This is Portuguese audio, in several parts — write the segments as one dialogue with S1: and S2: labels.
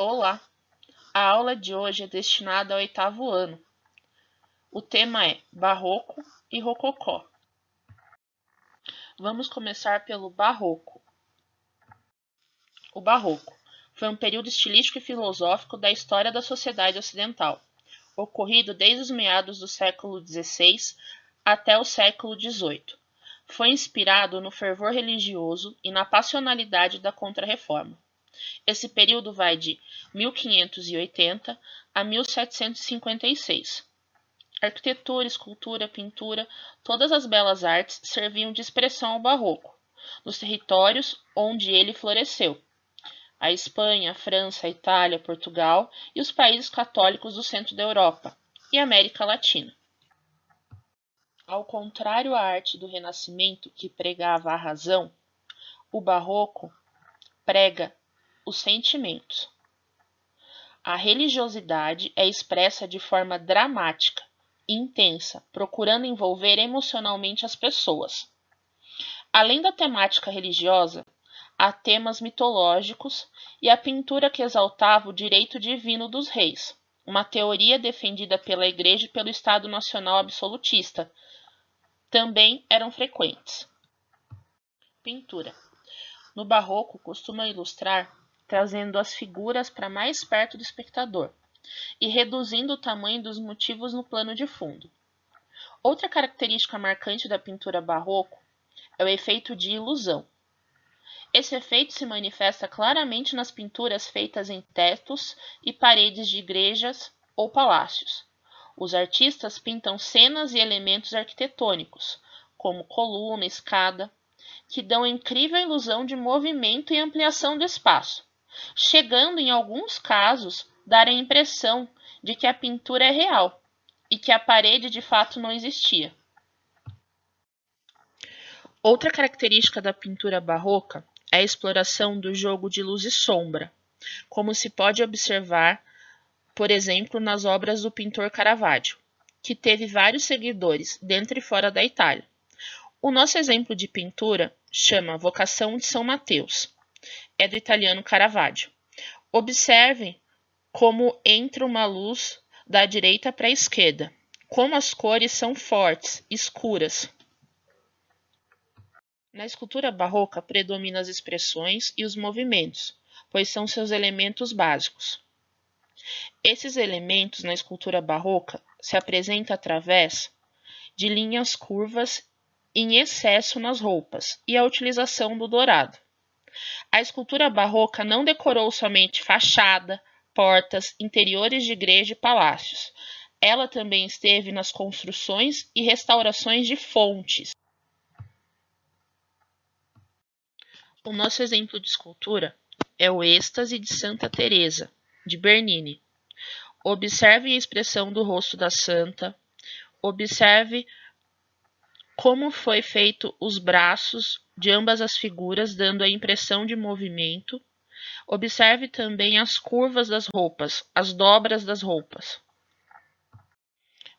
S1: Olá! A aula de hoje é destinada ao 8º ano. O tema é Barroco e Rococó. Vamos começar pelo Barroco. O Barroco foi um período estilístico e filosófico da história da sociedade ocidental, ocorrido desde os meados do século XVI até o século XVIII. Foi inspirado no fervor religioso e na passionalidade da Contra-Reforma. Esse período vai de 1580 a 1756. Arquitetura, escultura, pintura, todas as belas artes serviam de expressão ao barroco, nos territórios onde ele floresceu: a Espanha, a França, a Itália, Portugal e os países católicos do centro da Europa e América Latina. Ao contrário à arte do Renascimento, que pregava a razão, o barroco prega os sentimentos. A religiosidade é expressa de forma dramática e intensa, procurando envolver emocionalmente as pessoas. Além da temática religiosa, há temas mitológicos e a pintura que exaltava o direito divino dos reis, uma teoria defendida pela Igreja e pelo Estado Nacional Absolutista, também eram frequentes. Pintura. No Barroco, costuma ilustrar trazendo as figuras para mais perto do espectador e reduzindo o tamanho dos motivos no plano de fundo. Outra característica marcante da pintura barroco é o efeito de ilusão. Esse efeito se manifesta claramente nas pinturas feitas em tetos e paredes de igrejas ou palácios. Os artistas pintam cenas e elementos arquitetônicos, como coluna, escada, que dão a incrível ilusão de movimento e ampliação do espaço, chegando, em alguns casos, dar a impressão de que a pintura é real e que a parede de fato não existia. Outra característica da pintura barroca é a exploração do jogo de luz e sombra, como se pode observar, por exemplo, nas obras do pintor Caravaggio, que teve vários seguidores dentro e fora da Itália. O nosso exemplo de pintura chama Vocação de São Mateus. É do italiano Caravaggio. Observem como entra uma luz da direita para a esquerda, como as cores são fortes, escuras. Na escultura barroca predominam as expressões e os movimentos, pois são seus elementos básicos. Esses elementos na escultura barroca se apresentam através de linhas curvas em excesso nas roupas e a utilização do dourado. A escultura barroca não decorou somente fachada, portas, interiores de igreja e palácios. Ela também esteve nas construções e restaurações de fontes. O nosso exemplo de escultura é o Êxtase de Santa Teresa, de Bernini. Observe a expressão do rosto da santa, observe como foi feito os braços de ambas as figuras, dando a impressão de movimento. Observe também as curvas das roupas, as dobras das roupas.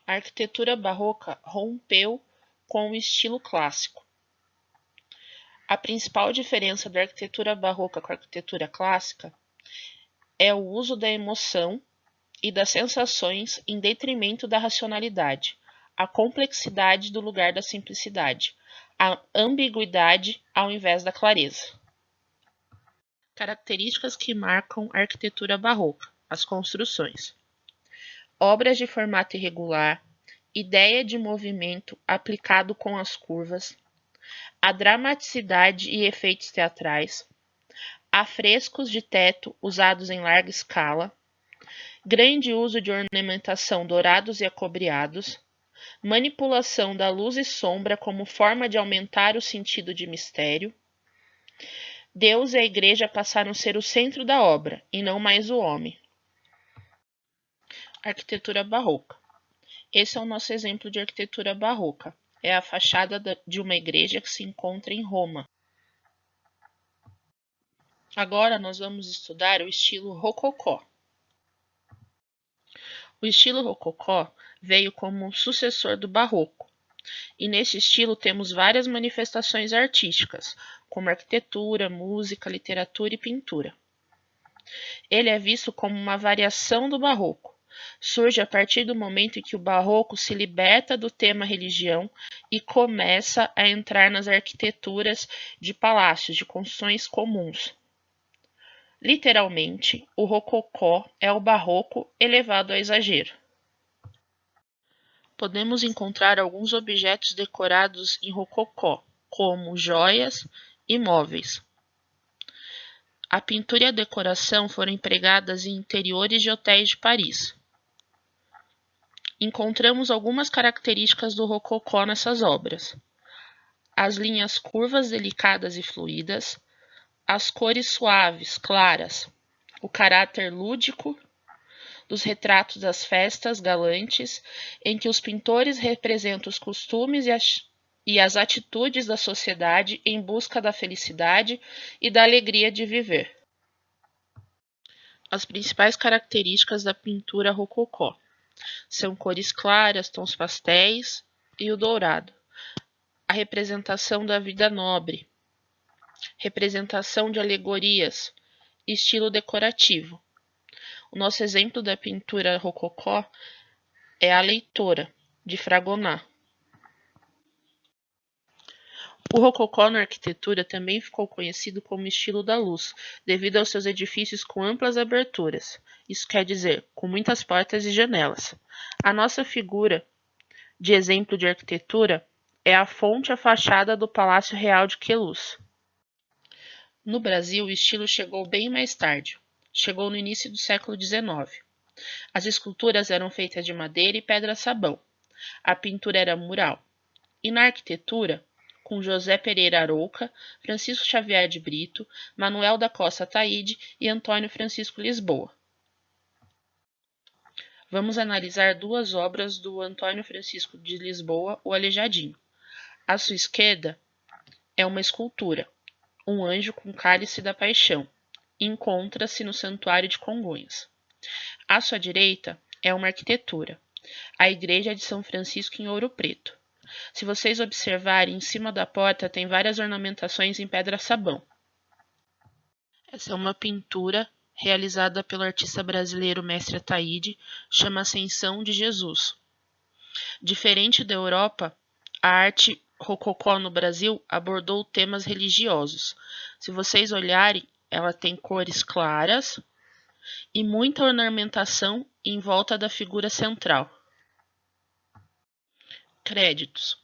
S1: A arquitetura barroca rompeu com o estilo clássico. A principal diferença da arquitetura barroca com a arquitetura clássica é o uso da emoção e das sensações em detrimento da racionalidade, a complexidade do lugar da simplicidade, a ambiguidade ao invés da clareza. Características que marcam a arquitetura barroca: as construções. Obras de formato irregular, ideia de movimento aplicado com as curvas, a dramaticidade e efeitos teatrais, afrescos de teto usados em larga escala, grande uso de ornamentação dourados e acobreados, manipulação da luz e sombra como forma de aumentar o sentido de mistério. Deus e a Igreja passaram a ser o centro da obra, e não mais o homem. Arquitetura barroca. Esse é o nosso exemplo de arquitetura barroca. É a fachada de uma igreja que se encontra em Roma. Agora nós vamos estudar o estilo rococó. O estilo rococó veio como sucessor do barroco, e nesse estilo temos várias manifestações artísticas, como arquitetura, música, literatura e pintura. Ele é visto como uma variação do barroco. Surge a partir do momento em que o barroco se liberta do tema religião e começa a entrar nas arquiteturas de palácios, de construções comuns. Literalmente, o rococó é o barroco elevado ao exagero. Podemos encontrar alguns objetos decorados em rococó, como joias e móveis. A pintura e a decoração foram empregadas em interiores de hotéis de Paris. Encontramos algumas características do rococó nessas obras: as linhas curvas, delicadas e fluídas, as cores suaves, claras, o caráter lúdico dos retratos das festas galantes, em que os pintores representam os costumes e as atitudes da sociedade em busca da felicidade e da alegria de viver. As principais características da pintura rococó são cores claras, tons pastéis e o dourado. A representação da vida nobre, representação de alegorias, estilo decorativo. O nosso exemplo da pintura rococó é a Leitora, de Fragonard. O rococó na arquitetura também ficou conhecido como estilo da luz, devido aos seus edifícios com amplas aberturas, isso quer dizer, com muitas portas e janelas. A nossa figura de exemplo de arquitetura é a fonte à fachada do Palácio Real de Queluz. No Brasil, o estilo chegou bem mais tarde. Chegou no início do século XIX. As esculturas eram feitas de madeira e pedra-sabão. A pintura era mural. E na arquitetura, com José Pereira Arouca, Francisco Xavier de Brito, Manuel da Costa Ataíde e Antônio Francisco Lisboa. Vamos analisar duas obras do Antônio Francisco de Lisboa, o Aleijadinho. À sua esquerda é uma escultura, um anjo com cálice da paixão. Encontra-se no Santuário de Congonhas. À sua direita é uma arquitetura, a Igreja de São Francisco em Ouro Preto. Se vocês observarem, em cima da porta tem várias ornamentações em pedra-sabão. Essa é uma pintura realizada pelo artista brasileiro Mestre Ataíde, chama Ascensão de Jesus. Diferente da Europa, a arte rococó no Brasil abordou temas religiosos. Se vocês olharem, ela tem cores claras e muita ornamentação em volta da figura central. Créditos.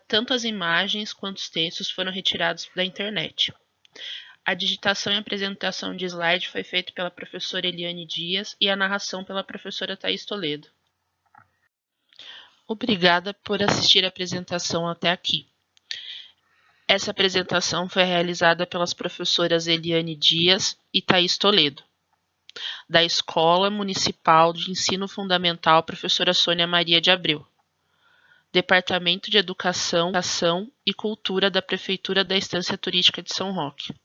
S1: Tanto as imagens quanto os textos foram retirados da internet. A digitação e apresentação de slide foi feita pela professora Eliane Dias e a narração pela professora Thaís Toledo. Obrigada por assistir a apresentação até aqui. Essa apresentação foi realizada pelas professoras Eliane Dias e Thaís Toledo, da Escola Municipal de Ensino Fundamental Professora Sônia Maria de Abreu, Departamento de Educação e Cultura da Prefeitura da Estância Turística de São Roque.